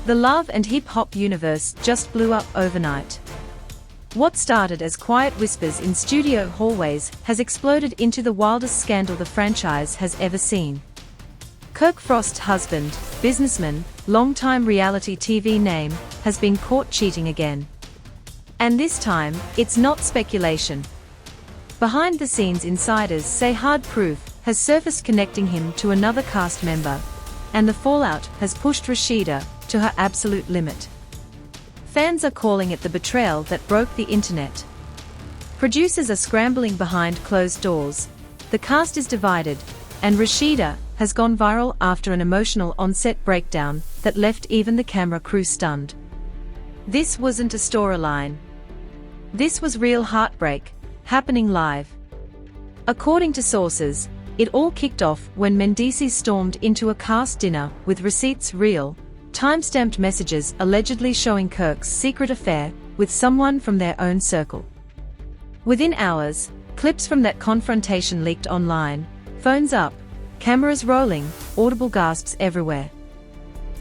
The love and hip-hop universe just blew up overnight. What started as quiet whispers in studio hallways has exploded into the wildest scandal the franchise has ever seen. Kirk Frost's husband, businessman, longtime reality TV name, has been caught cheating again. And this time, it's not speculation. Behind-the-scenes insiders say hard proof has surfaced connecting him to another cast member, and the fallout has pushed Rasheeda to her absolute limit. Fans are calling it the betrayal that broke the internet. Producers are scrambling behind closed doors, the cast is divided, and Rasheeda has gone viral after an emotional on-set breakdown that left even the camera crew stunned. This wasn't a storyline. This was real heartbreak, happening live. According to sources, it all kicked off when Mendices stormed into a cast dinner with receipts real, time-stamped messages allegedly showing Kirk's secret affair with someone from their own circle. Within hours, clips from that confrontation leaked online, phones up, cameras rolling, audible gasps everywhere.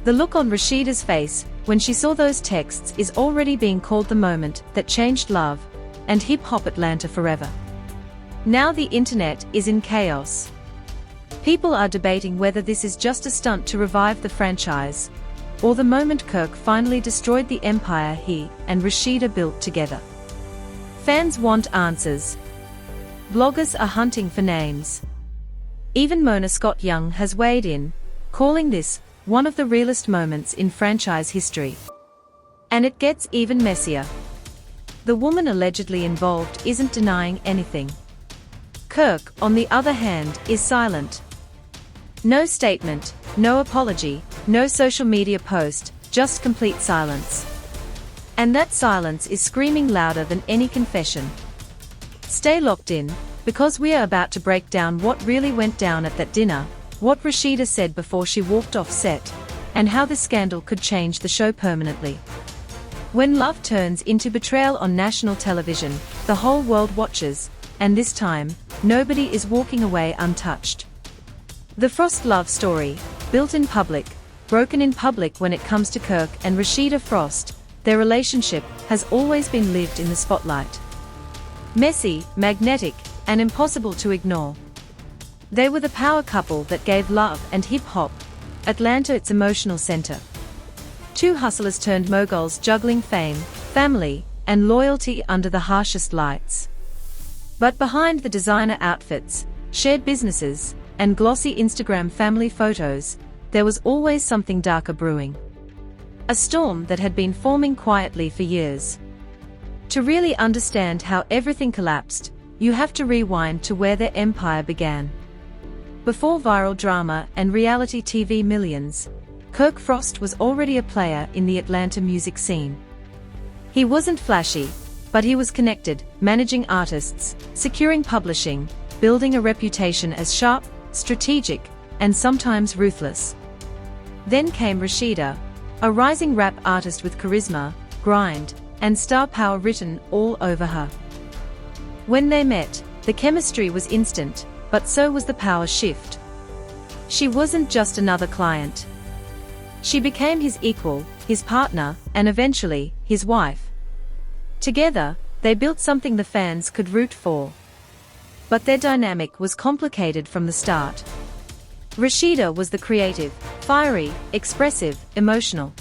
The look on Rasheeda's face when she saw those texts is already being called the moment that changed love and hip-hop Atlanta forever. Now the internet is in chaos. People are debating whether this is just a stunt to revive the franchise, or the moment Kirk finally destroyed the empire he and Rasheeda built together. Fans want answers. Bloggers are hunting for names. Even Mona Scott Young has weighed in, calling this one of the realest moments in franchise history. And it gets even messier. The woman allegedly involved isn't denying anything. Kirk, on the other hand, is silent. No statement, no apology, no social media post, just complete silence. And that silence is screaming louder than any confession. Stay locked in, because we are about to break down what really went down at that dinner, what Rasheeda said before she walked off set, and how this scandal could change the show permanently. When love turns into betrayal on national television, the whole world watches, and this time, nobody is walking away untouched. The Frost love story, built in public, broken in public when it comes to Kirk and Rasheeda Frost, their relationship has always been lived in the spotlight. Messy, magnetic, and impossible to ignore. They were the power couple that gave love and hip-hop Atlanta its emotional center. Two hustlers turned moguls juggling fame, family, and loyalty under the harshest lights. But behind the designer outfits, shared businesses, and glossy Instagram family photos, there was always something darker brewing. A storm that had been forming quietly for years. To really understand how everything collapsed, you have to rewind to where their empire began. Before viral drama and reality TV millions, Kirk Frost was already a player in the Atlanta music scene. He wasn't flashy, but he was connected, managing artists, securing publishing, building a reputation as sharp, strategic, and sometimes ruthless. Then came Rasheeda, a rising rap artist with charisma, grind, and star power written all over her. When they met, the chemistry was instant, but so was the power shift. She wasn't just another client. She became his equal, his partner, and eventually, his wife. Together, they built something the fans could root for. But their dynamic was complicated from the start. Rasheeda was the creative, fiery, expressive, emotional.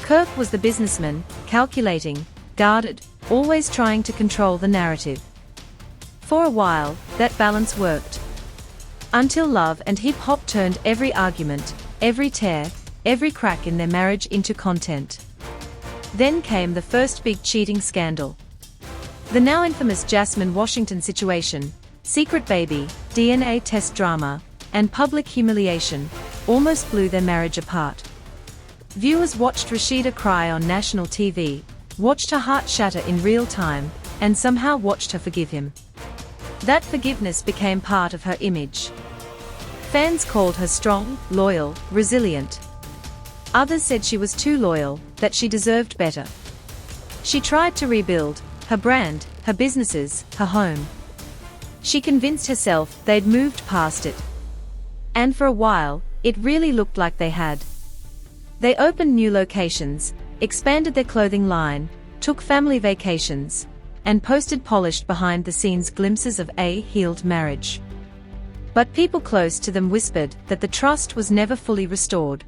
Kirk was the businessman, calculating, guarded, always trying to control the narrative. For a while, that balance worked. Until love and hip-hop turned every argument, every tear, every crack in their marriage into content. Then came the first big cheating scandal. The now infamous Jasmine Washington situation, secret baby, DNA test drama, and public humiliation, almost blew their marriage apart. Viewers watched Rasheeda cry on national TV, watched her heart shatter in real time, and somehow watched her forgive him. That forgiveness became part of her image. Fans called her strong, loyal, resilient. Others said she was too loyal, that she deserved better. She tried to rebuild her brand, her businesses, her home. She convinced herself they'd moved past it. And for a while, it really looked like they had. They opened new locations, expanded their clothing line, took family vacations, and posted polished behind-the-scenes glimpses of a healed marriage. But people close to them whispered that the trust was never fully restored.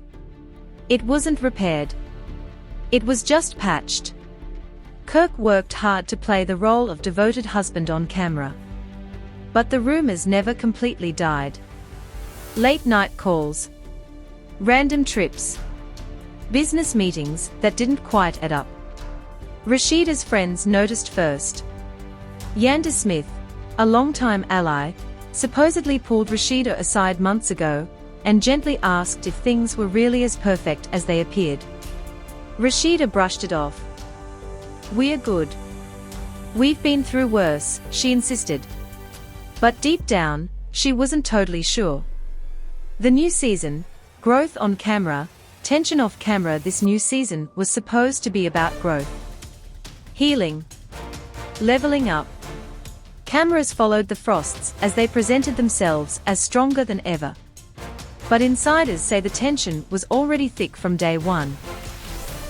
It wasn't repaired. It was just patched. Kirk worked hard to play the role of devoted husband on camera. But the rumors never completely died. Late-night calls, random trips, business meetings that didn't quite add up. Rasheeda's friends noticed first. Yanda Smith, a longtime ally, supposedly pulled Rasheeda aside months ago and gently asked if things were really as perfect as they appeared. Rasheeda brushed it off. "We're good. We've been through worse," she insisted. But deep down, she wasn't totally sure. The new season, growth on camera, tension off camera. This new season was supposed to be about growth, healing, leveling up. Cameras followed the Frosts as they presented themselves as stronger than ever. But insiders say the tension was already thick from day one.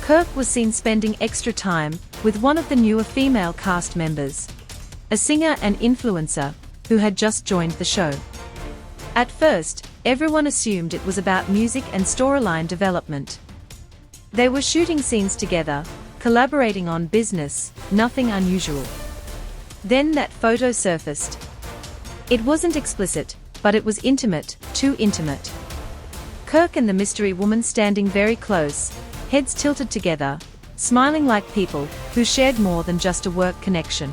Kirk was seen spending extra time with one of the newer female cast members, a singer and influencer who had just joined the show. At first, everyone assumed it was about music and storyline development. They were shooting scenes together, collaborating on business, nothing unusual. Then that photo surfaced. It wasn't explicit, but it was intimate, too intimate. Kirk and the mystery woman standing very close, heads tilted together, smiling like people who shared more than just a work connection.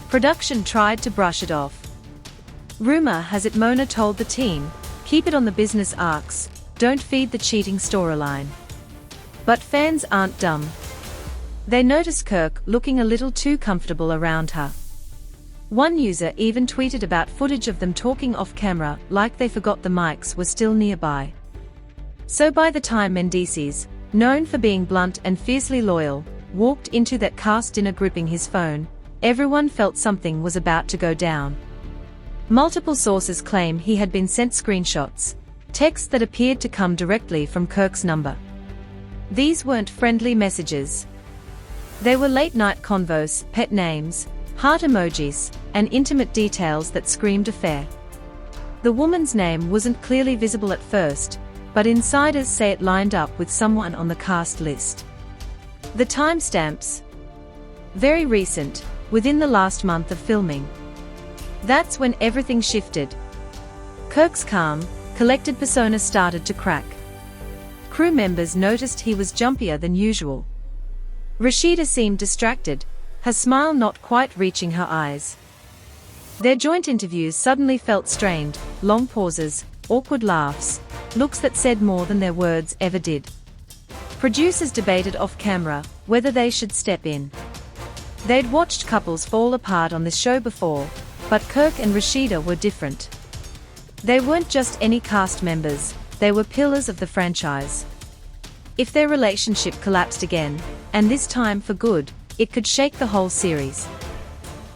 Production tried to brush it off. Rumor has it Mona told the team, "Keep it on the business arcs, don't feed the cheating storyline." But fans aren't dumb. They noticed Kirk looking a little too comfortable around her. One user even tweeted about footage of them talking off camera like they forgot the mics were still nearby. So by the time Mendices, known for being blunt and fiercely loyal, walked into that cast dinner gripping his phone, everyone felt something was about to go down. Multiple sources claim he had been sent screenshots, texts that appeared to come directly from Kirk's number. These weren't friendly messages. They were late-night convos, pet names, heart emojis, and intimate details that screamed affair. The woman's name wasn't clearly visible at first, but insiders say it lined up with someone on the cast list. The timestamps? Very recent, within the last month of filming. That's when everything shifted. Kirk's calm, collected persona started to crack. Crew members noticed he was jumpier than usual. Rasheeda seemed distracted, her smile not quite reaching her eyes. Their joint interviews suddenly felt strained, long pauses, awkward laughs, looks that said more than their words ever did. Producers debated off camera whether they should step in. They'd watched couples fall apart on this show before, but Kirk and Rasheeda were different. They weren't just any cast members, they were pillars of the franchise. If their relationship collapsed again, and this time for good, it could shake the whole series.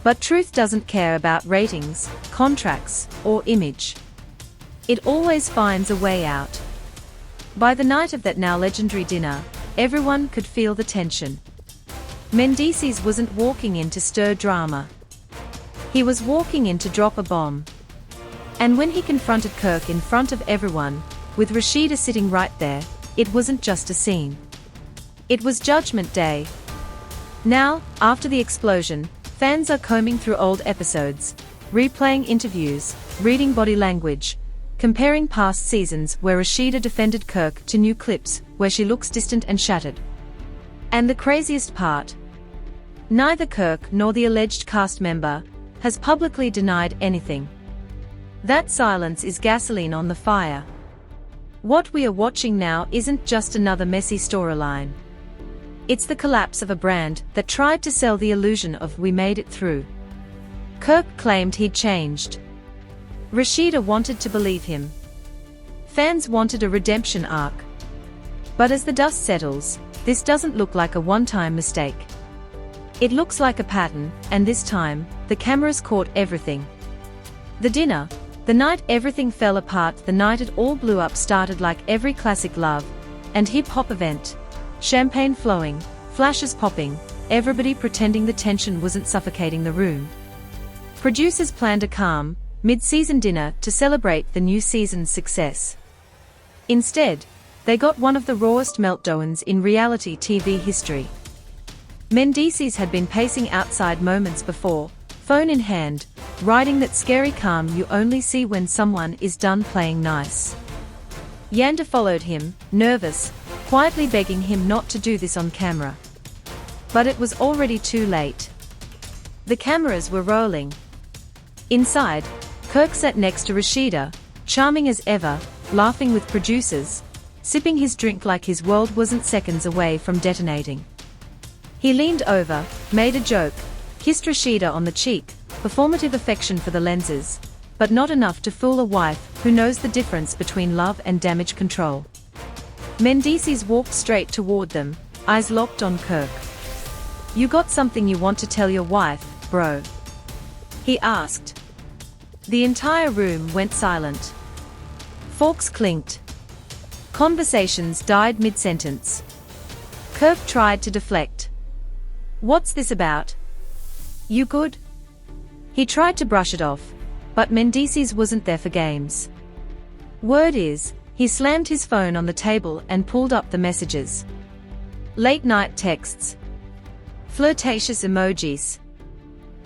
But truth doesn't care about ratings, contracts, or image. It always finds a way out. By the night of that now legendary dinner, everyone could feel the tension. Mendices wasn't walking in to stir drama. He was walking in to drop a bomb. And when he confronted Kirk in front of everyone, with Rasheeda sitting right there, it wasn't just a scene. It was Judgment Day. Now, after the explosion, fans are combing through old episodes, replaying interviews, reading body language, comparing past seasons where Rasheeda defended Kirk to new clips where she looks distant and shattered. And the craziest part? Neither Kirk nor the alleged cast member has publicly denied anything. That silence is gasoline on the fire. What we are watching now isn't just another messy storyline. It's the collapse of a brand that tried to sell the illusion of "we made it through." Kirk claimed he'd changed. Rasheeda wanted to believe him. Fans wanted a redemption arc. But as the dust settles, this doesn't look like a one-time mistake. It looks like a pattern, and this time, the cameras caught everything. The dinner, the night everything fell apart, the night it all blew up started like every classic love and hip-hop event. Champagne flowing, flashes popping, everybody pretending the tension wasn't suffocating the room. Producers planned a calm, mid-season dinner to celebrate the new season's success. Instead, they got one of the rawest meltdowns in reality TV history. Mendices had been pacing outside moments before, phone in hand, writing that scary calm you only see when someone is done playing nice. Yanda followed him, nervous, quietly begging him not to do this on camera. But it was already too late. The cameras were rolling. Inside, Kirk sat next to Rasheeda, charming as ever, laughing with producers, sipping his drink like his world wasn't seconds away from detonating. He leaned over, made a joke, kissed Rasheeda on the cheek, performative affection for the lenses, but not enough to fool a wife who knows the difference between love and damage control. Mendices walked straight toward them, eyes locked on Kirk. "You got something you want to tell your wife, bro?" he asked. The entire room went silent. Forks clinked. Conversations died mid-sentence. Kirk tried to deflect. "What's this about? You good?" He tried to brush it off, but Mendices wasn't there for games. Word is, he slammed his phone on the table and pulled up the messages. Late-night texts. Flirtatious emojis.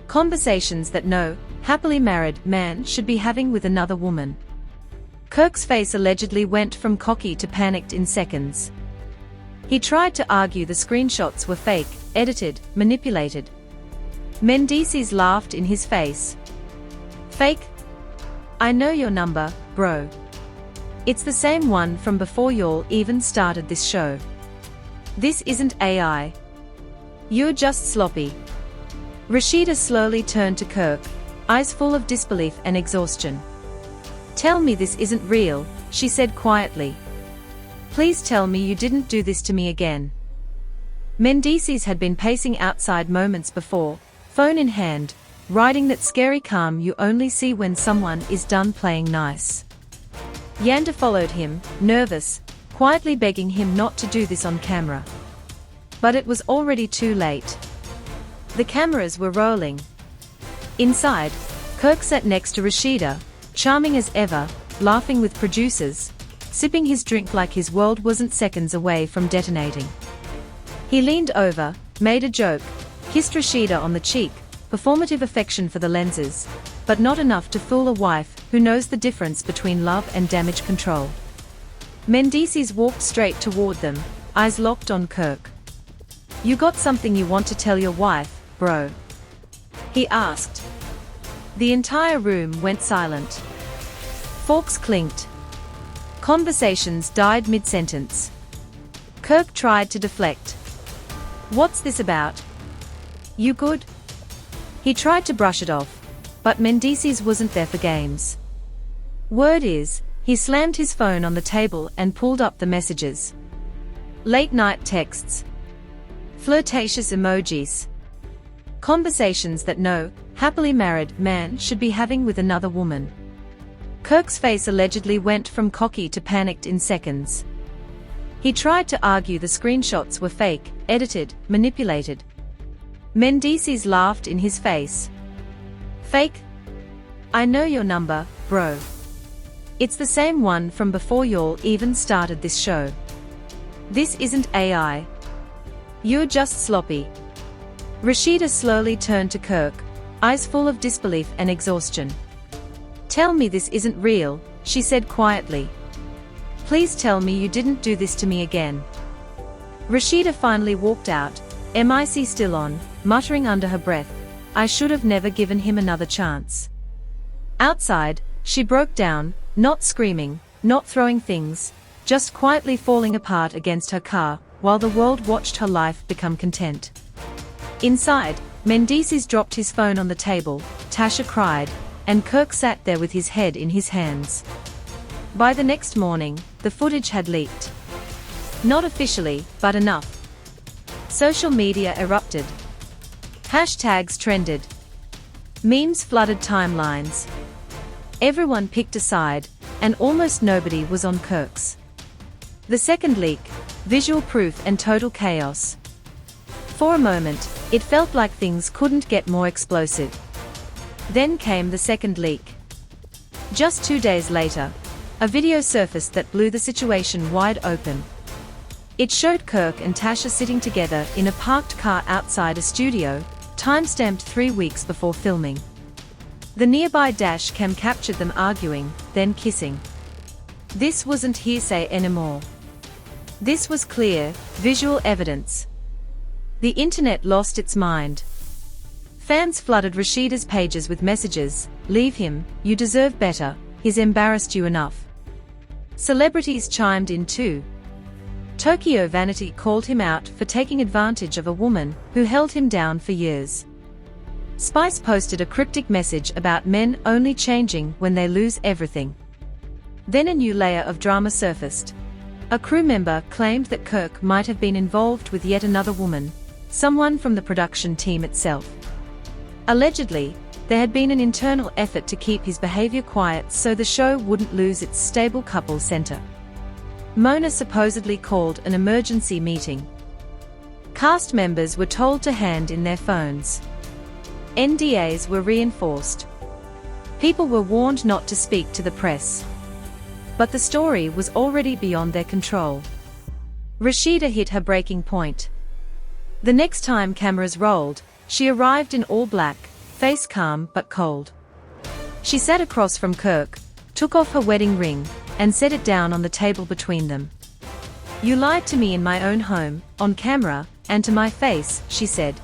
Conversations that no happily married man should be having with another woman. Kirk's face allegedly went from cocky to panicked in seconds. He tried to argue the screenshots were fake, edited, manipulated. Mendices laughed in his face. "Fake? I know your number, bro. It's the same one from before y'all even started this show. This isn't AI. You're just sloppy." Rasheeda slowly turned to Kirk, eyes full of disbelief and exhaustion. "Tell me this isn't real," she said quietly. "Please tell me you didn't do this to me again." Mendices had been pacing outside moments before, phone in hand, writing that scary calm you only see when someone is done playing nice. Yanda followed him, nervous, quietly begging him not to do this on camera. But it was already too late. The cameras were rolling. Inside, Kirk sat next to Rasheeda, charming as ever, laughing with producers, sipping his drink like his world wasn't seconds away from detonating. He leaned over, made a joke, kissed Rasheeda on the cheek, performative affection for the lenses, but not enough to fool a wife who knows the difference between love and damage control. Mendices walked straight toward them, eyes locked on Kirk. "You got something you want to tell your wife, bro?" he asked. The entire room went silent. Forks clinked. Conversations died mid-sentence. Kirk tried to deflect. "What's this about? You good?" He tried to brush it off, but Mendices wasn't there for games. Word is, he slammed his phone on the table and pulled up the messages. Late-night texts. Flirtatious emojis. Conversations that no happily married man should be having with another woman. Kirk's face allegedly went from cocky to panicked in seconds. He tried to argue the screenshots were fake, edited, manipulated. Mendices laughed in his face. "Fake? I know your number, bro. It's the same one from before y'all even started this show. This isn't AI. You're just sloppy." Rasheeda slowly turned to Kirk, eyes full of disbelief and exhaustion. "Tell me this isn't real," she said quietly. "Please tell me you didn't do this to me again." Rasheeda finally walked out, mic still on, muttering under her breath, "I should have never given him another chance." Outside, she broke down, not screaming, not throwing things, just quietly falling apart against her car, while the world watched her life become content. Inside, Mendices dropped his phone on the table, Tasha cried, and Kirk sat there with his head in his hands. By the next morning, the footage had leaked. Not officially, but enough. Social media erupted. Hashtags trended. Memes flooded timelines. Everyone picked a side, and almost nobody was on Kirk's. The second leak, visual proof and total chaos. For a moment, it felt like things couldn't get more explosive. Then came the second leak. Just 2 days later, a video surfaced that blew the situation wide open. It showed Kirk and Tasha sitting together in a parked car outside a studio, time-stamped 3 weeks before filming. The nearby dash cam captured them arguing, then kissing. This wasn't hearsay anymore. This was clear, visual evidence. The internet lost its mind. Fans flooded Rasheeda's pages with messages, "Leave him, you deserve better, he's embarrassed you enough." Celebrities chimed in too. Tokyo Vanity called him out for taking advantage of a woman who held him down for years. Spice posted a cryptic message about men only changing when they lose everything. Then a new layer of drama surfaced. A crew member claimed that Kirk might have been involved with yet another woman, someone from the production team itself. Allegedly, there had been an internal effort to keep his behavior quiet so the show wouldn't lose its stable couple center. Mona supposedly called an emergency meeting. Cast members were told to hand in their phones. NDAs were reinforced. People were warned not to speak to the press. But the story was already beyond their control. Rasheeda hit her breaking point. The next time cameras rolled, she arrived in all black, face calm but cold. She sat across from Kirk, took off her wedding ring, and set it down on the table between them. "You lied to me in my own home, on camera, and to my face," she said.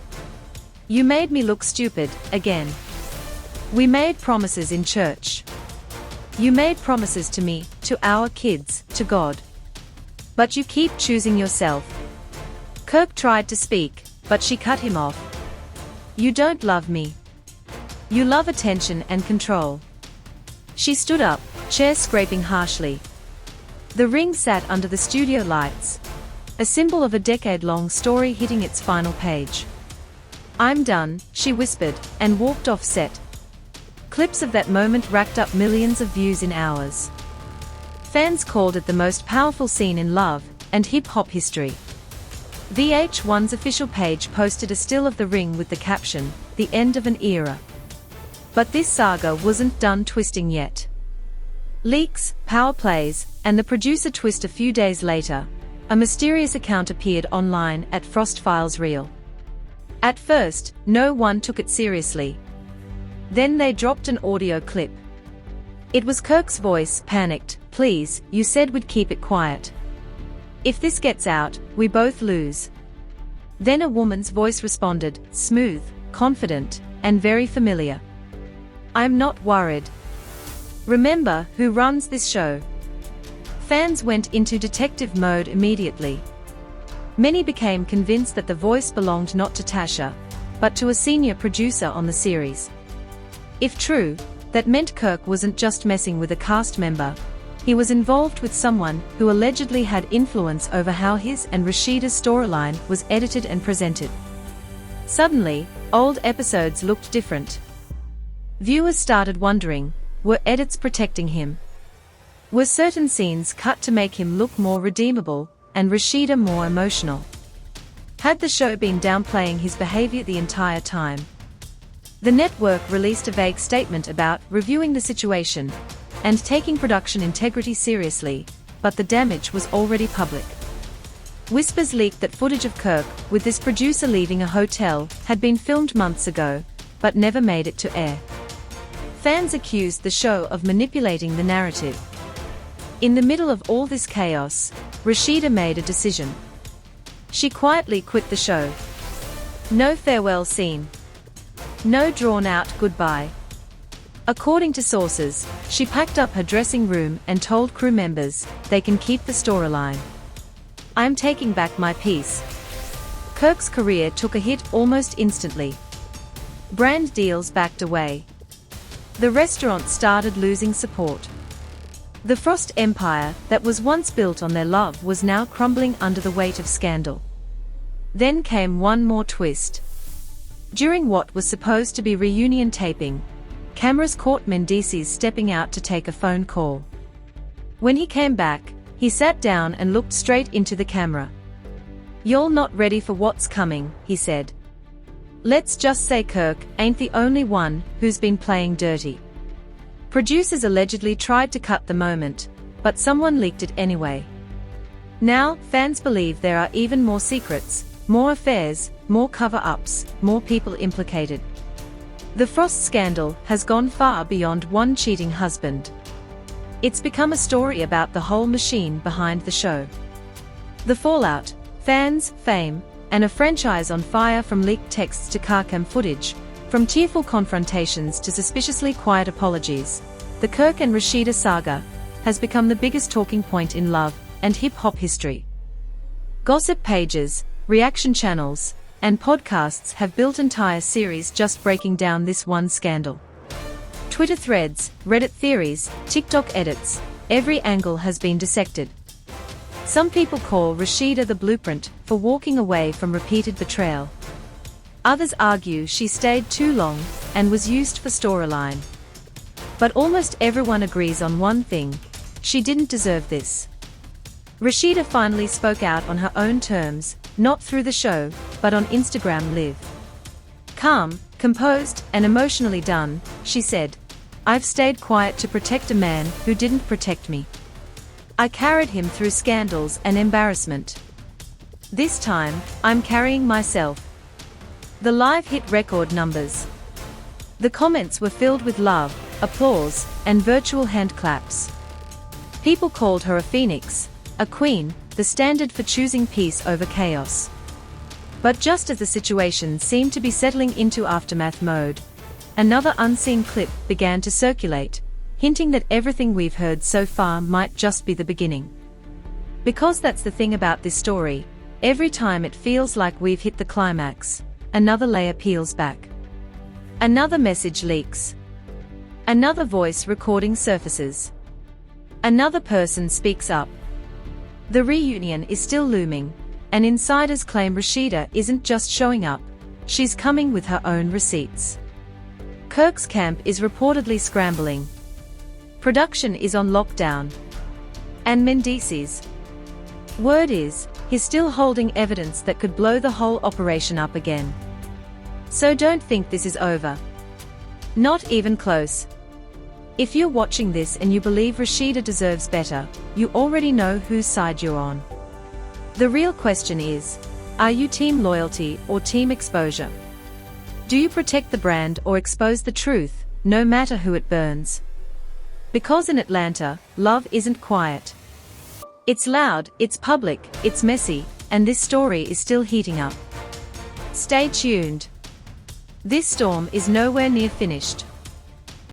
"You made me look stupid, again. We made promises in church. You made promises to me, to our kids, to God. But you keep choosing yourself." Kirk tried to speak, but she cut him off. "You don't love me. You love attention and control." She stood up, chair scraping harshly. The ring sat under the studio lights, a symbol of a decade-long story hitting its final page. "I'm done," she whispered, and walked off set. Clips of that moment racked up millions of views in hours. Fans called it the most powerful scene in love and hip-hop history. VH1's official page posted a still of the ring with the caption, "The end of an era." But this saga wasn't done twisting yet. Leaks, power plays, and the producer twist a few days later, a mysterious account appeared online at Frost Files Reel. At first, no one took it seriously. Then they dropped an audio clip. It was Kirk's voice, panicked, "Please, you said we'd keep it quiet. If this gets out, we both lose." Then a woman's voice responded, smooth, confident, and very familiar. "I'm not worried. Remember who runs this show." Fans went into detective mode immediately. Many became convinced that the voice belonged not to Tasha, but to a senior producer on the series. If true, that meant Kirk wasn't just messing with a cast member, he was involved with someone who allegedly had influence over how his and Rasheeda's storyline was edited and presented. Suddenly, old episodes looked different. Viewers started wondering, were edits protecting him? Were certain scenes cut to make him look more redeemable, and Rasheeda more emotional? Had the show been downplaying his behavior the entire time? The network released a vague statement about reviewing the situation and taking production integrity seriously, but the damage was already public. Whispers leaked that footage of Kirk, with this producer leaving a hotel, had been filmed months ago, but never made it to air. Fans accused the show of manipulating the narrative. In the middle of all this chaos, Rasheeda made a decision. She quietly quit the show. No farewell scene. No drawn-out goodbye. According to sources, she packed up her dressing room and told crew members they can keep the storyline. "I'm taking back my piece." Kirk's career took a hit almost instantly. Brand deals backed away. The restaurant started losing support. The Frost empire that was once built on their love was now crumbling under the weight of scandal. Then came one more twist. During what was supposed to be reunion taping, cameras caught Mendices stepping out to take a phone call. When he came back, He sat down and looked straight into the camera. "You're not ready for what's coming," he said. "Let's just say Kirk ain't the only one who's been playing dirty." Producers allegedly tried to cut the moment, but someone leaked it anyway. Now, fans believe there are even more secrets, more affairs, more cover-ups, more people implicated. The Frost scandal has gone far beyond one cheating husband. It's become a story about the whole machine behind the show. The fallout, fans, fame, and a franchise on fire, from leaked texts to car cam footage, from tearful confrontations to suspiciously quiet apologies. The Kirk and Rasheeda saga has become the biggest talking point in love and hip-hop history. Gossip pages, reaction channels, and podcasts have built entire series just breaking down this one scandal. Twitter threads, Reddit theories, TikTok edits, every angle has been dissected. Some people call Rasheeda the blueprint for walking away from repeated betrayal. Others argue she stayed too long and was used for storyline. But almost everyone agrees on one thing: she didn't deserve this. Rasheeda finally spoke out on her own terms, not through the show, but on Instagram Live. Calm, composed, and emotionally done, she said, "I've stayed quiet to protect a man who didn't protect me. I carried him through scandals and embarrassment. This time, I'm carrying myself." The live hit record numbers. The comments were filled with love, applause, and virtual hand claps. People called her a phoenix, a queen, the standard for choosing peace over chaos. But just as the situation seemed to be settling into aftermath mode, another unseen clip began to circulate, hinting that everything we've heard so far might just be the beginning. Because that's the thing about this story, every time it feels like we've hit the climax, another layer peels back. Another message leaks. Another voice recording surfaces. Another person speaks up. The reunion is still looming, and insiders claim Rasheeda isn't just showing up, she's coming with her own receipts. Kirk's camp is reportedly scrambling. Production is on lockdown. And Mendice's word is, he's still holding evidence that could blow the whole operation up again. So don't think this is over. Not even close. If you're watching this and you believe Rasheeda deserves better, you already know whose side you're on. The real question is, are you team loyalty or team exposure? Do you protect the brand or expose the truth, no matter who it burns? Because in Atlanta, love isn't quiet. It's loud, it's public, it's messy, and this story is still heating up. Stay tuned. This storm is nowhere near finished.